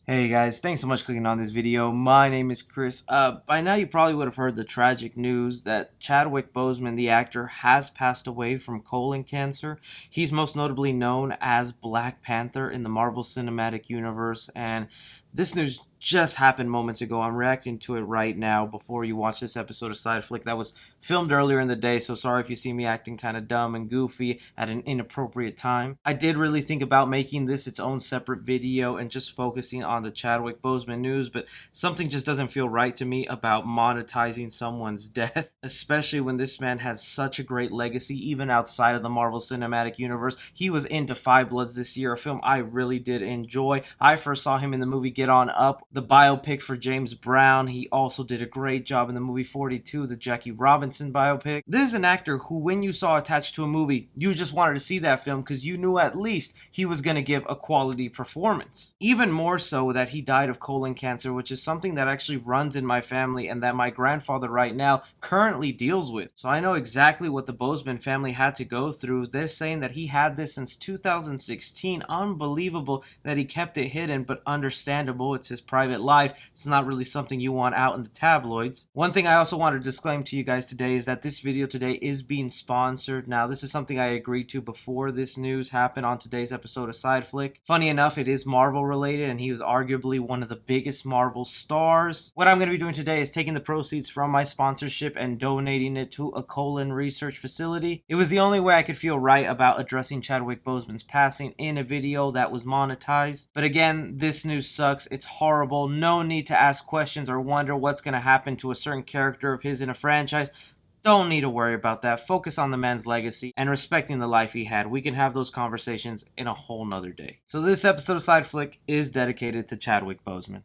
Hey guys, thanks so much for clicking on this video. My name is Chris. By now you probably would have heard the tragic news that Chadwick Boseman, the actor, has passed away from colon cancer. He's most notably known as Black Panther in the Marvel Cinematic Universe, and this news just happened moments ago. I'm reacting to it right now before you watch this episode of Side Flick that was filmed earlier in the day, so sorry if you see me acting kind of dumb and goofy at an inappropriate time. I did really think about making this its own separate video and just focusing on the Chadwick Boseman news, but something just doesn't feel right to me about monetizing someone's death, especially when this man has such a great legacy even outside of the Marvel Cinematic Universe. He was in Five Bloods this year, a film I really did enjoy. I first saw him in the movie Get On Up, the biopic for James Brown. He also did a great job in the movie 42, the Jackie Robinson biopic. This is an actor who, when you saw attached to a movie, you just wanted to see that film because you knew at least he was going to give a quality performance. Even more so that he died of colon cancer, which is something that actually runs in my family and that my grandfather right now currently deals with. So I know exactly what the Boseman family had to go through. They're saying that he had this since 2016. Unbelievable that he kept it hidden, but understandable. It's his private life. It's not really something you want out in the tabloids. One thing I also want to disclaim to you guys today is that this video today is being sponsored. Now, this is something I agreed to before this news happened on today's episode of Side Flick. Funny enough, it is Marvel related, and he was arguably one of the biggest Marvel stars. What I'm going to be doing today is taking the proceeds from my sponsorship and donating it to a colon research facility. It was the only way I could feel right about addressing Chadwick Boseman's passing in a video that was monetized. But again, this news sucks. It's horrible. No need to ask questions or wonder what's going to happen to a certain character of his in a franchise. Don't need to worry about that. Focus on the man's legacy and respecting the life he had. We can have those conversations in a whole nother day. So this episode of Side Flick is dedicated to Chadwick Boseman.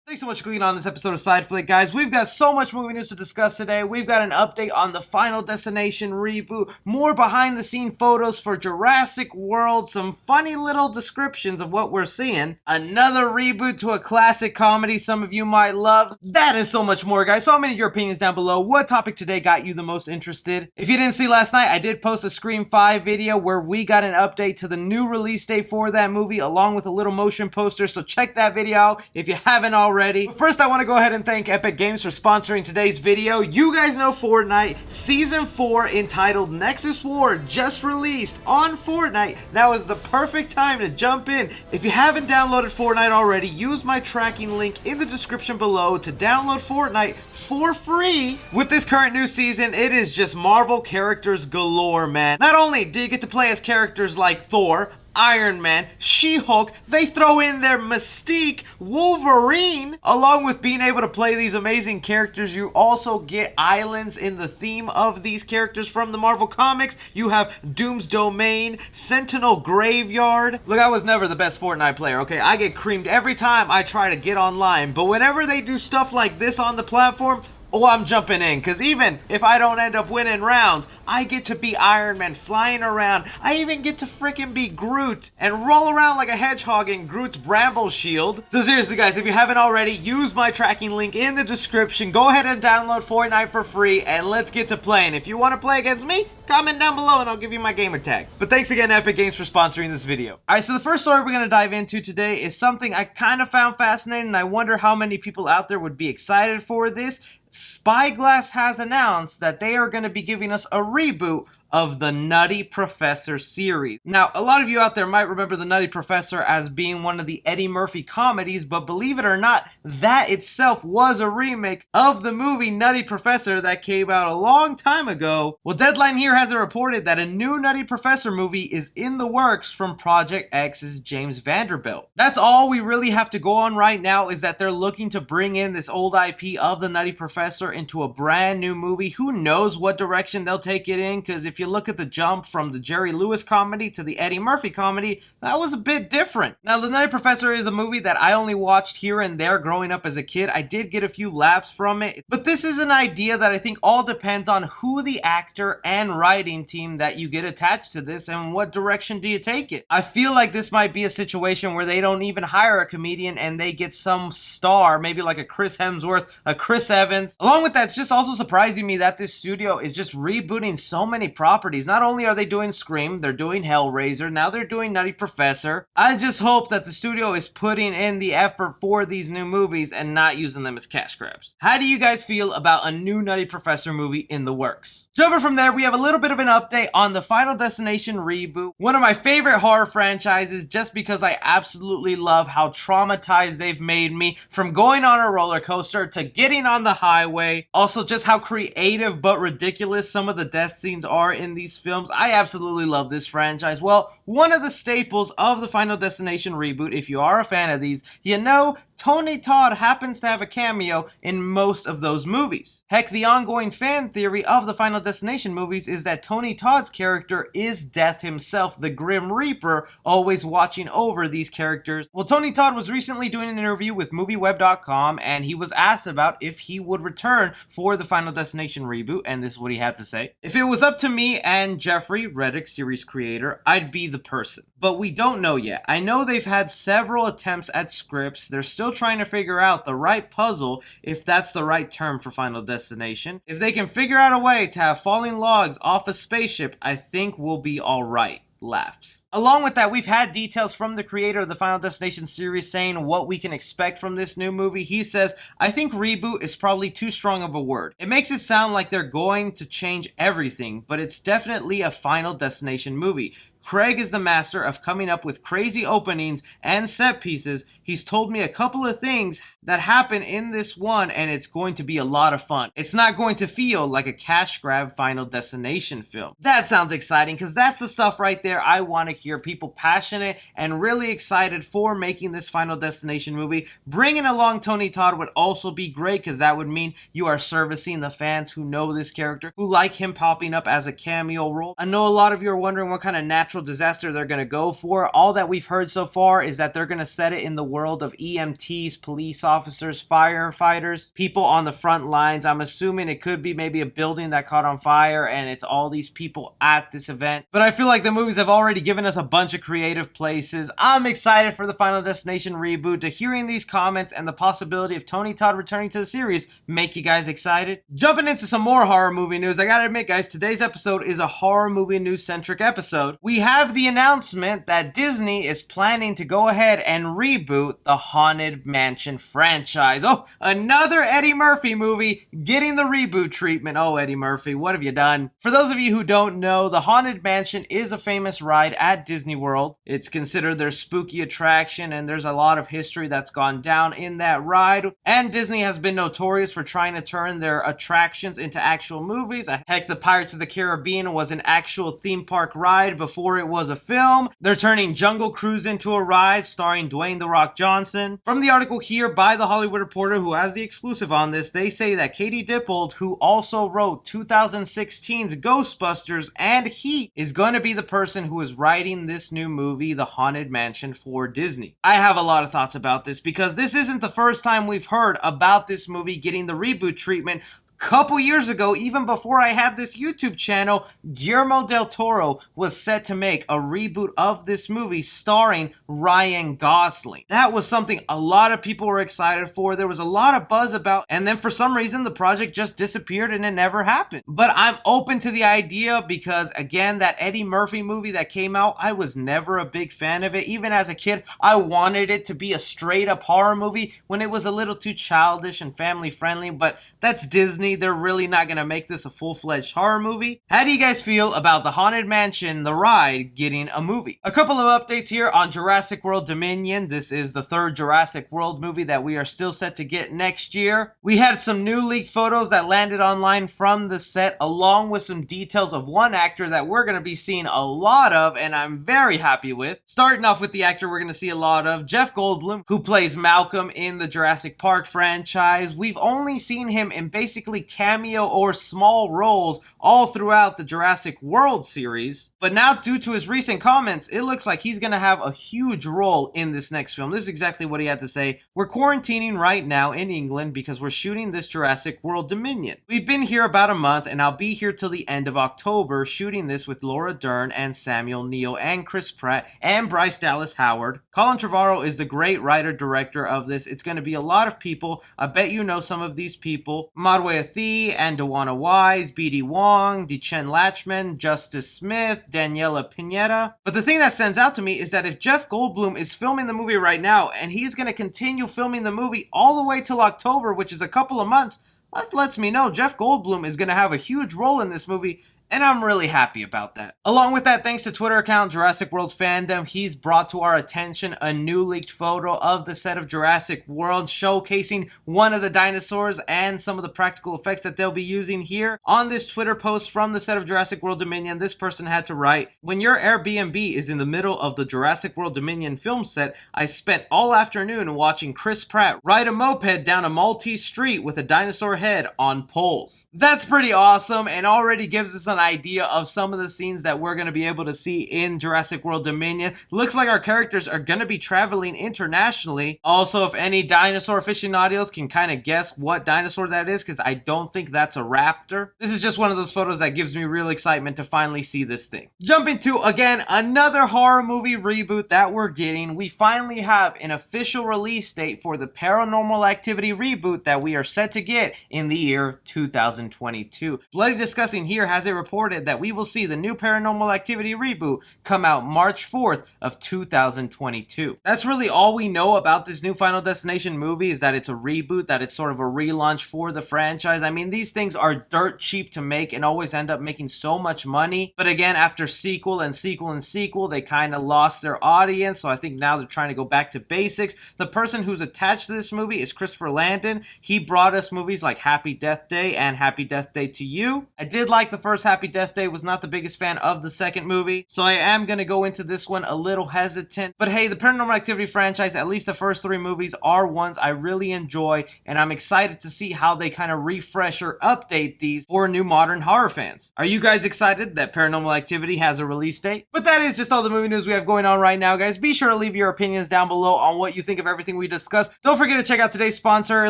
Thanks so much for clicking on this episode of Side Flick, guys. We've got so much movie news to discuss today. We've got an update on the Final Destination reboot, more behind-the-scene photos for Jurassic World, some funny little descriptions of what we're seeing, another reboot to a classic comedy some of you might love. That is so much more, guys. So many of your opinions down below. What topic today got you the most interested? If you didn't see last night, I did post a Scream 5 video where we got an update to the new release date for that movie, along with a little motion poster, so check that video out if you haven't already. But first, I want to go ahead and thank Epic Games for sponsoring today's video. You guys know Fortnite Season 4 entitled Nexus War just released on Fortnite. Now is the perfect time to jump in. If you haven't downloaded Fortnite already, use my tracking link in the description below to download Fortnite for free. With this current new season, it is just Marvel characters galore, man. Not only do you get to play as characters like Thor, Iron Man, She-Hulk, they throw in their Mystique, Wolverine. Along with being able to play these amazing characters, you also get islands in the theme of these characters from the Marvel Comics. You have Doom's Domain, Sentinel Graveyard. Look, I was never the best Fortnite player, okay? I get creamed every time I try to get online, but whenever they do stuff like this on the platform, oh, I'm jumping in, because even if I don't end up winning rounds, I get to be Iron Man flying around. I even get to freaking be Groot and roll around like a hedgehog in Groot's Bramble Shield. So seriously, guys, if you haven't already, use my tracking link in the description. Go ahead and download Fortnite for free, and let's get to playing. If you want to play against me, comment down below and I'll give you my gamer tag. But thanks again, Epic Games, for sponsoring this video. Alright, so the first story we're going to dive into today is something I kind of found fascinating, and I wonder how many people out there would be excited for this. Spyglass has announced that they are going to be giving us a reboot of the Nutty Professor series. Now, a lot of you out there might remember the Nutty Professor as being one of the Eddie Murphy comedies, but believe it or not, that itself was a remake of the movie Nutty Professor that came out a long time ago. Well, Deadline here has it reported that a new Nutty Professor movie is in the works from Project X's James Vanderbilt. That's all we really have to go on right now, is that they're looking to bring in this old IP of the Nutty Professor into a brand new movie. Who knows what direction they'll take it in, because if you look at the jump from the Jerry Lewis comedy to the Eddie Murphy comedy, that was a bit different. Now, The Nutty Professor is a movie that I only watched here and there growing up as a kid. I did get a few laughs from it, but this is an idea that I think all depends on who the actor and writing team that you get attached to this and what direction do you take it. I feel like this might be a situation where they don't even hire a comedian and they get some star, maybe like a Chris Hemsworth, a Chris Evans. Along with that, it's just also surprising me that this studio is just rebooting so many properties properties. Not only are they doing Scream, they're doing Hellraiser, now they're doing Nutty Professor. I just hope that the studio is putting in the effort for these new movies and not using them as cash grabs. How do you guys feel about a new Nutty Professor movie in the works? Jumping from there, we have a little bit of an update on the Final Destination reboot, one of my favorite horror franchises, just because I absolutely love how traumatized they've made me from going on a roller coaster to getting on the highway. Also, just how creative but ridiculous some of the death scenes are in these films. I absolutely love this franchise. Well, one of the staples of the Final Destination reboot, if you are a fan of these, you know Tony Todd happens to have a cameo in most of those movies. Heck, the ongoing fan theory of the Final Destination movies is that Tony Todd's character is Death himself, the Grim Reaper, always watching over these characters. Well, Tony Todd was recently doing an interview with MovieWeb.com, and he was asked about if he would return for the Final Destination reboot, and this is what he had to say. "If it was up to me and Jeffrey, Reddick series creator, I'd be the person. But we don't know yet. I know they've had several attempts at scripts. They're still trying to figure out the right puzzle, if that's the right term for Final Destination. If they can figure out a way to have falling logs off a spaceship, I think we'll be alright." Laughs. Along with that, we've had details from the creator of the Final Destination series saying what we can expect from this new movie. He says, "I think reboot is probably too strong of a word. It makes it sound like they're going to change everything, but it's definitely a Final Destination movie. Craig is the master of coming up with crazy openings and set pieces. He's told me a couple of things that happen in this one, and it's going to be a lot of fun. It's not going to feel like a cash grab Final Destination film." That sounds exciting, because that's the stuff right there I want to hear. People passionate and really excited for making this Final Destination movie. Bringing along Tony Todd would also be great, because that would mean you are servicing the fans who know this character, who like him popping up as a cameo role. I know a lot of you are wondering what kind of natural disaster they're going to go for. All that we've heard so far is that they're going to set it in the world of EMTs, police officers, firefighters, people on the front lines. I'm assuming it could be maybe a building that caught on fire and it's all these people at this event. But I feel like the movies have already given us a bunch of creative places. I'm excited for the Final Destination reboot. To hearing these comments and the possibility of Tony Todd returning to the series make you guys excited? Jumping into some more horror movie news, I gotta admit guys, today's episode is a horror movie news centric episode. We have the announcement that Disney is planning to go ahead and reboot the Haunted Mansion franchise. Oh, another Eddie Murphy movie getting the reboot treatment. Oh, Eddie Murphy, what have you done? For those of you who don't know, the Haunted Mansion is a famous ride at Disney World. It's considered their spooky attraction, and there's a lot of history that's gone down in that ride. And Disney has been notorious for trying to turn their attractions into actual movies. Heck, the Pirates of the Caribbean was an actual theme park ride before it was a film. They're turning Jungle Cruise into a ride starring Dwayne "The Rock" Johnson. From the article here by The Hollywood Reporter, who has the exclusive on this, they say that Katie Dippold, who also wrote 2016's Ghostbusters and Heat, is going to be the person who is writing this new movie, The Haunted Mansion, for Disney. I have a lot of thoughts about this, because this isn't the first time we've heard about this movie getting the reboot treatment. Couple years ago, even before I had this YouTube channel, Guillermo del Toro was set to make a reboot of this movie starring Ryan Gosling. That was something a lot of people were excited for. There was a lot of buzz about, and then for some reason the project just disappeared and it never happened. But I'm open to the idea, because again, that Eddie Murphy movie that came out, I was never a big fan of it. Even as a kid, I wanted it to be a straight up horror movie when it was a little too childish and family friendly, but that's Disney. They're really not going to make this a full-fledged horror movie. How do you guys feel about the Haunted Mansion, the ride, getting a movie? A couple of updates here on Jurassic World Dominion. This is the third Jurassic World movie that we are still set to get next year. We had some new leaked photos that landed online from the set, along with some details of one actor that we're going to be seeing a lot of, and I'm very happy with. Starting off with the actor we're going to see a lot of, Jeff Goldblum, who plays Malcolm in the Jurassic Park franchise. We've only seen him in basically cameo or small roles all throughout the Jurassic World series, but now due to his recent comments, it looks like he's going to have a huge role in this next film. This is exactly what he had to say. "We're quarantining right now in England because we're shooting this Jurassic World Dominion. We've been here about a month, and I'll be here till the end of October shooting this with Laura Dern and Samuel Neill and Chris Pratt and Bryce Dallas Howard. Colin Trevorrow is the great writer-director of this. It's going to be a lot of people. I bet you know some of these people. Madwe Mia Thee and Dewanna Wise, B.D. Wong, Dechen Lachman, Justice Smith, Daniela Pineda. But the thing that stands out to me is that if Jeff Goldblum is filming the movie right now, and he's going to continue filming the movie all the way till October, which is a couple of months, that lets me know Jeff Goldblum is going to have a huge role in this movie, and I'm really happy about that. Along with that, thanks to Twitter account Jurassic World Fandom, he's brought to our attention a new leaked photo of the set of Jurassic World showcasing one of the dinosaurs and some of the practical effects that they'll be using here. On this Twitter post from the set of Jurassic World Dominion, this person had to write, "When your Airbnb is in the middle of the Jurassic World Dominion film set, I spent all afternoon watching Chris Pratt ride a moped down a Maltese street with a dinosaur head on poles." That's pretty awesome and already gives us an idea of some of the scenes that we're going to be able to see in Jurassic World Dominion. Looks like our characters are going to be traveling internationally. Also, if any dinosaur aficionados can kind of guess what dinosaur that is, because I don't think that's a raptor. This is just one of those photos that gives me real excitement to finally see this thing. Jumping to, again, another horror movie reboot that we're getting. We finally have an official release date for the Paranormal Activity reboot that we are set to get in the year 2022. Bloody Disgusting here has a reported that we will see the new Paranormal Activity reboot come out March 4th of 2022. That's really all we know about this new Final Destination movie, is that it's a reboot, that it's sort of a relaunch for the franchise. I mean, these things are dirt cheap to make and always end up making so much money. But again, after sequel and sequel and sequel, they kind of lost their audience. So I think now they're trying to go back to basics. The person who's attached to this movie is Christopher Landon. He brought us movies like Happy Death Day and Happy Death Day to You. I did like the first Happy Death Day, was not the biggest fan of the second movie, so I am going to go into this one a little hesitant. But hey, the Paranormal Activity franchise, at least the first three movies, are ones I really enjoy, and I'm excited to see how they kind of refresh or update these for new modern horror fans. Are you guys excited that Paranormal Activity has a release date? But that is just all the movie news we have going on right now, guys. Be sure to leave your opinions down below on what you think of everything we discussed. Don't forget to check out today's sponsor,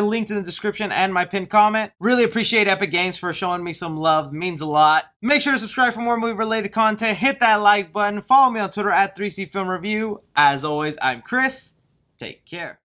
linked in the description and my pinned comment. Really appreciate Epic Games for showing me some love, means a lot. Make sure to subscribe for more movie-related content. Hit that like button. Follow me on Twitter at 3C Film Review. As always, I'm Chris. Take care.